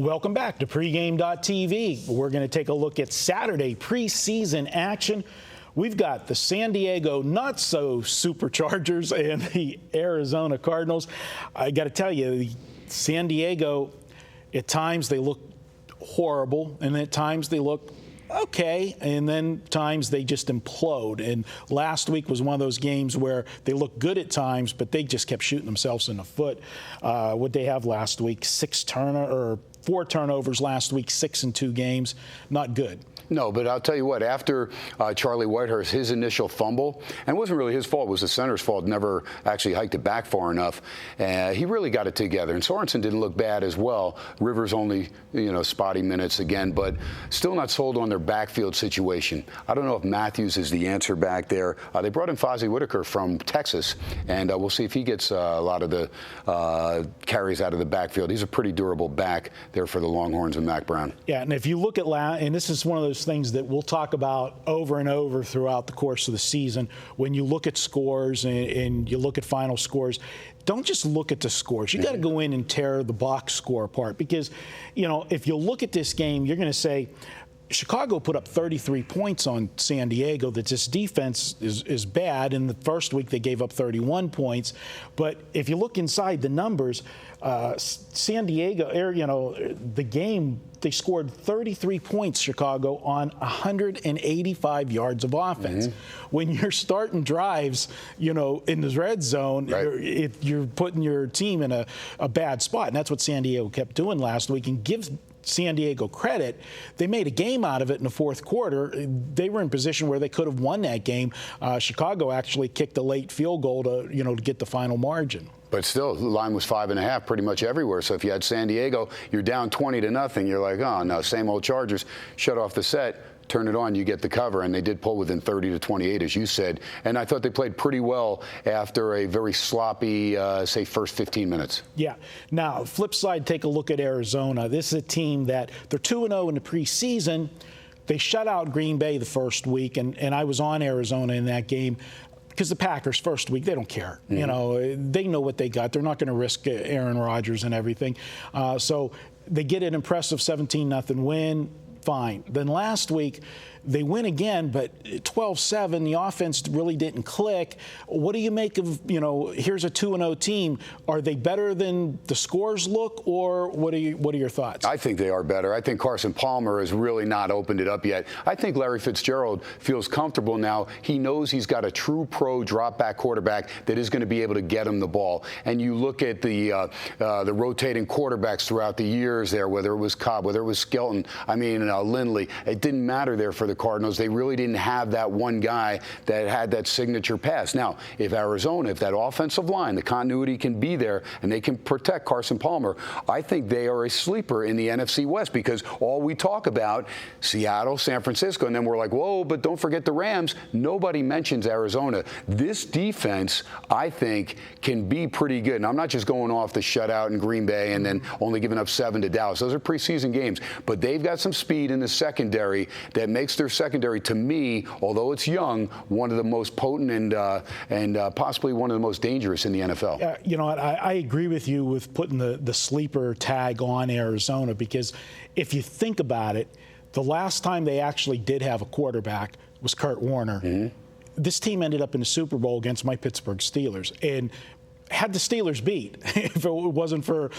Welcome back to pregame.tv. We're going to take a look at Saturday preseason action. We've got the San Diego not-so-Superchargers and the Arizona Cardinals. I got to tell you, San Diego, at times they look horrible, and at times they look okay, and then times they just implode. And last week was one of those games where they looked good at times, but they just kept shooting themselves in the foot. What they have last week, 4 turnovers last week, 6 in 2 games. Not good. No, but I'll tell you what, after Charlie Whitehurst, his initial fumble, and it wasn't really his fault, it was the center's fault, never actually hiked it back far enough. He really got it together, and Sorensen didn't look bad as well. Rivers only, spotty minutes again, but still not sold on their backfield situation. I don't know if Matthews is the answer back there. They brought in Fozzie Whitaker from Texas, and we'll see if he gets a lot of the carries out of the backfield. He's a pretty durable back there for the Longhorns and Mac Brown. Yeah, and if you look at and this is one of those things that we'll talk about over and over throughout the course of the season. When you look at scores and you look at final scores, don't just look at the scores. You got to go in and tear the box score apart, because, if you look at this game, you're going to say, Chicago put up 33 points on San Diego. That this defense is bad. In the first week, they gave up 31 points. But if you look inside the numbers, San Diego, the game, they scored 33 points, Chicago, on 185 yards of offense. When you're starting drives, in the red zone, right, you're putting your team in a bad spot. And that's what San Diego kept doing last week. And gives San Diego credit, they made a game out of it in the fourth quarter. They were in position where they could have won that game. Chicago actually kicked a late field goal to get the final margin. But still, the line was 5.5 pretty much everywhere. So if you had San Diego, you're down 20-0. You're like, oh no, same old Chargers. Shut off the set. Turn it on, you get the cover, and they did pull within 30-28, as you said. And I thought they played pretty well after a very sloppy, say, first 15 minutes. Yeah. Now, flip side, take a look at Arizona. This is a team that they're 2-0 in the preseason. They shut out Green Bay the first week, and I was on Arizona in that game. Because the Packers, first week, they don't care. They know what they got. They're not going to risk Aaron Rodgers and everything. So they get an impressive 17-0 win. Fine. Then last week, they win again, but 12-7, the offense really didn't click. What do you make of, here's a 2-0 team. Are they better than the scores look, or what are your thoughts? I think they are better. I think Carson Palmer has really not opened it up yet. I think Larry Fitzgerald feels comfortable now. He knows he's got a true pro drop-back quarterback that is going to be able to get him the ball. And you look at the rotating quarterbacks throughout the years there, whether it was Cobb, whether it was Skelton, Lindley. It didn't matter there for the Cardinals. They really didn't have that one guy that had that signature pass. Now, if that offensive line, the continuity can be there and they can protect Carson Palmer, I think they are a sleeper in the NFC West, because all we talk about, Seattle, San Francisco, and then we're like, whoa, but don't forget the Rams. Nobody mentions Arizona. This defense, I think, can be pretty good. And I'm not just going off the shutout in Green Bay and then only giving up 7 to Dallas. Those are preseason games. But they've got some speed in the secondary that makes their secondary, to me, although it's young, one of the most potent and possibly one of the most dangerous in the NFL. You know what? I agree with you with putting the sleeper tag on Arizona, because if you think about it, the last time they actually did have a quarterback was Kurt Warner. This team ended up in the Super Bowl against my Pittsburgh Steelers, and had the Steelers beat if it wasn't for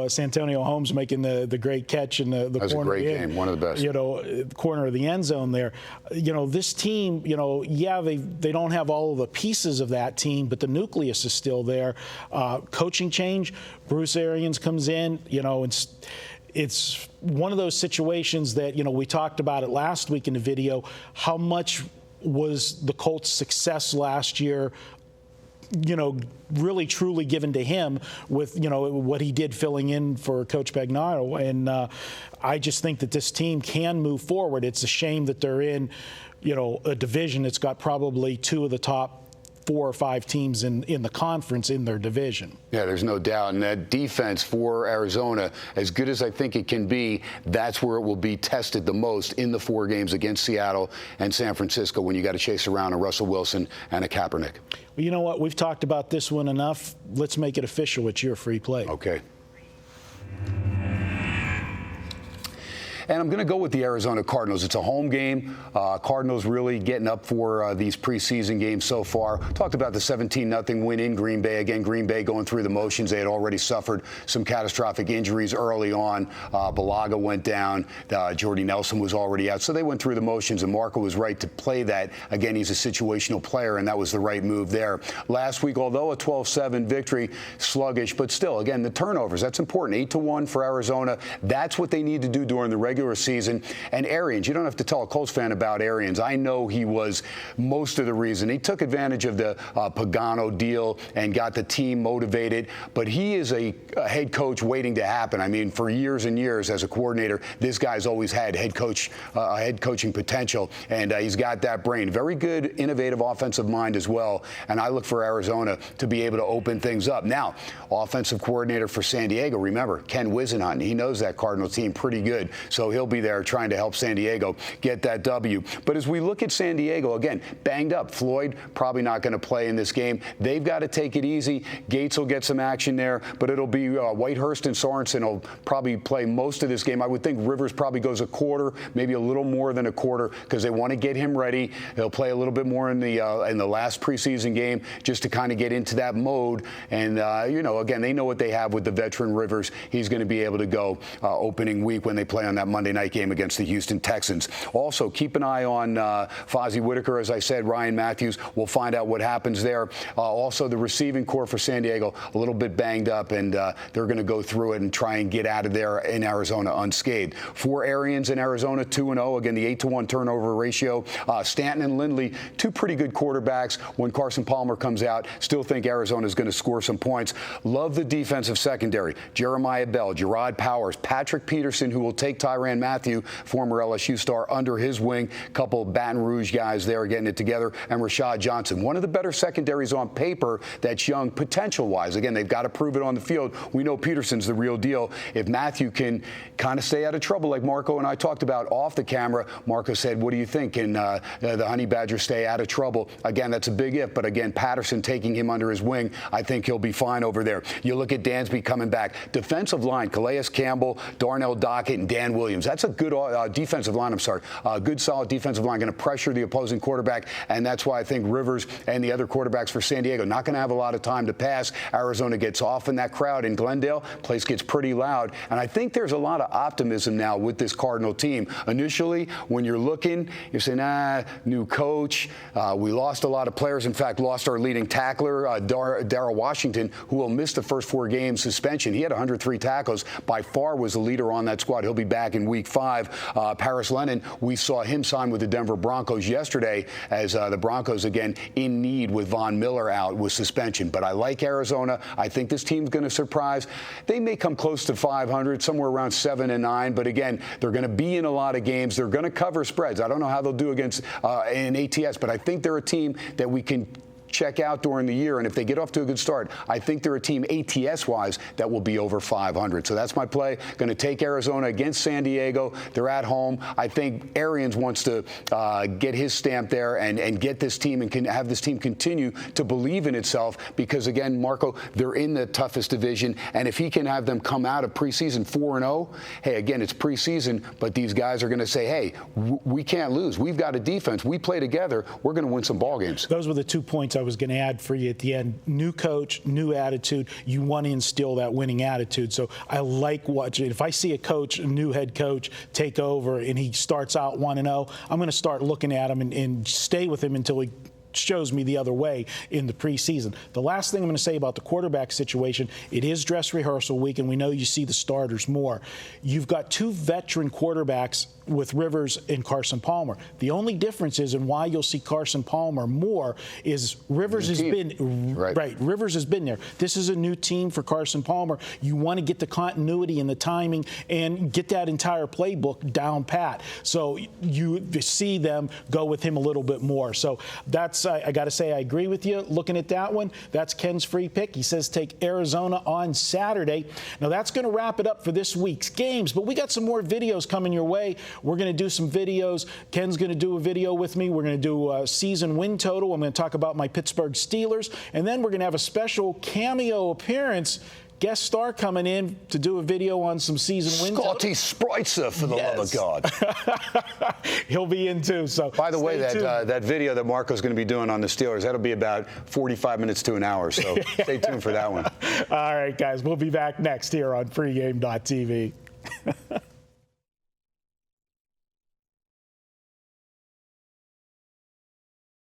Santonio Holmes making the great catch in the corner. That was a great game, one of the best. Corner of the end zone there. This team, they don't have all of the pieces of that team, but the nucleus is still there. Coaching change, Bruce Arians comes in, it's one of those situations that, we talked about it last week in the video. How much was the Colts' success last year really truly given to him with, what he did filling in for Coach Pagnaro. And I just think that this team can move forward. It's a shame that they're in, a division that's got probably 2 of the top 4 or 5 teams in the conference in their division. Yeah, there's no doubt. And that defense for Arizona, as good as I think it can be, that's where it will be tested the most in the 4 games against Seattle and San Francisco, when you got to chase around a Russell Wilson and a Kaepernick. Well, you know what? We've talked about this one enough. Let's make it official. It's your free play. Okay. And I'm going to go with the Arizona Cardinals. It's a home game. Cardinals really getting up for these preseason games so far. Talked about the 17-0 win in Green Bay. Again, Green Bay going through the motions. They had already suffered some catastrophic injuries early on. Balaga went down. Jordy Nelson was already out. So they went through the motions, and Marco was right to play that. Again, he's a situational player, and that was the right move there. Last week, although a 12-7 victory, sluggish, but still, again, the turnovers, that's important. 8-1 for Arizona. That's what they need to do during the regular season. And Arians, you don't have to tell a Colts fan about Arians. I know he was most of the reason. He took advantage of the Pagano deal and got the team motivated, but he is a head coach waiting to happen. I mean, for years and years as a coordinator, this guy's always had head coaching potential, and he's got that brain. Very good, innovative offensive mind as well, and I look for Arizona to be able to open things up. Now, offensive coordinator for San Diego, remember, Ken Whisenhunt. He knows that Cardinals team pretty good, so he'll be there trying to help San Diego get that W. But as we look at San Diego, again, banged up. Floyd probably not going to play in this game. They've got to take it easy. Gates will get some action there, but it'll be Whitehurst and Sorensen will probably play most of this game. I would think Rivers probably goes a quarter, maybe a little more than a quarter, because they want to get him ready. He'll play a little bit more in the last preseason game just to kind of get into that mode. And, again, they know what they have with the veteran Rivers. He's going to be able to go opening week when they play on that Monday night game against the Houston Texans. Also, keep an eye on Fozzie Whitaker, as I said, Ryan Matthews. We'll find out what happens there. Also, the receiving corps for San Diego, a little bit banged up, and they're going to go through it and try and get out of there in Arizona unscathed. For Arians in Arizona, 2-0. Again, the 8-1 turnover ratio. Stanton and Lindley, two pretty good quarterbacks. When Carson Palmer comes out, still think Arizona is going to score some points. Love the defensive secondary. Jeremiah Bell, Gerard Powers, Patrick Peterson, who will take Tyrann Mathieu, former LSU star, under his wing. Couple Baton Rouge guys there getting it together, and Rashad Johnson. One of the better secondaries on paper that's young potential-wise. Again, they've got to prove it on the field. We know Peterson's the real deal. If Mathieu can kind of stay out of trouble, like Marco and I talked about off the camera, Marco said, what do you think? Can the Honey Badgers stay out of trouble? Again, that's a big if, but again, Patterson taking him under his wing, I think he'll be fine over there. You look at Dansby coming back. Defensive line, Calais Campbell, Darnell Dockett, and Dan Williams. That's a good defensive line, good solid defensive line, going to pressure the opposing quarterback, and that's why I think Rivers and the other quarterbacks for San Diego not going to have a lot of time to pass. Arizona gets off in that crowd in Glendale. Place gets pretty loud, and I think there's a lot of optimism now with this Cardinal team. Initially, when you're looking, you're saying, new coach. We lost a lot of players. In fact, lost our leading tackler, Darrell Washington, who will miss the first 4 games suspension. He had 103 tackles. By far was the leader on that squad. He'll be back in week 5. Paris Lennon, we saw him sign with the Denver Broncos yesterday as the Broncos, again, in need with Von Miller out with suspension. But I like Arizona. I think this team's going to surprise. They may come close to 500, somewhere around 7-9. But again, they're going to be in a lot of games. They're going to cover spreads. I don't know how they'll do against an ATS, but I think they're a team that we can check out during the year, and if they get off to a good start, I think they're a team ATS-wise that will be over 500. So that's my play. Going to take Arizona against San Diego. They're at home. I think Arians wants to get his stamp there and get this team and can have this team continue to believe in itself because, again, Marco, they're in the toughest division, and if he can have them come out of preseason 4-0, hey, again, it's preseason, but these guys are going to say, hey, we can't lose. We've got a defense. We play together. We're going to win some ball games. Those were the 2 points I was going to add for you at the end. New coach, new attitude. You want to instill that winning attitude. So I like watching. If I see a coach, a new head coach, take over and he starts out 1-0, I'm going to start looking at him and stay with him until he shows me the other way in the preseason. The last thing I'm going to say about the quarterback situation, it is dress rehearsal week, and we know you see the starters more. You've got 2 veteran quarterbacks with Rivers and Carson Palmer. The only difference is, and why you'll see Carson Palmer more, is Rivers has been right. Rivers has been there. This is a new team for Carson Palmer. You want to get the continuity and the timing and get that entire playbook down pat. So you see them go with him a little bit more. So that's I got to say I agree with you. Looking at that one, that's Ken's free pick. He says take Arizona on Saturday. Now that's going to wrap it up for this week's games. But we got some more videos coming your way. We're going to do some videos. Ken's going to do a video with me. We're going to do a season win total. I'm going to talk about my Pittsburgh Steelers. And then we're going to have a special cameo appearance. guest star coming in to do a video on some season wins. Scotty Spritzer, for the love of God. He'll be in too. So by the way, that video that Marco's going to be doing on the Steelers, that'll be about 45 minutes to an hour. So stay tuned for that one. All right, guys, we'll be back next here on pregame.tv.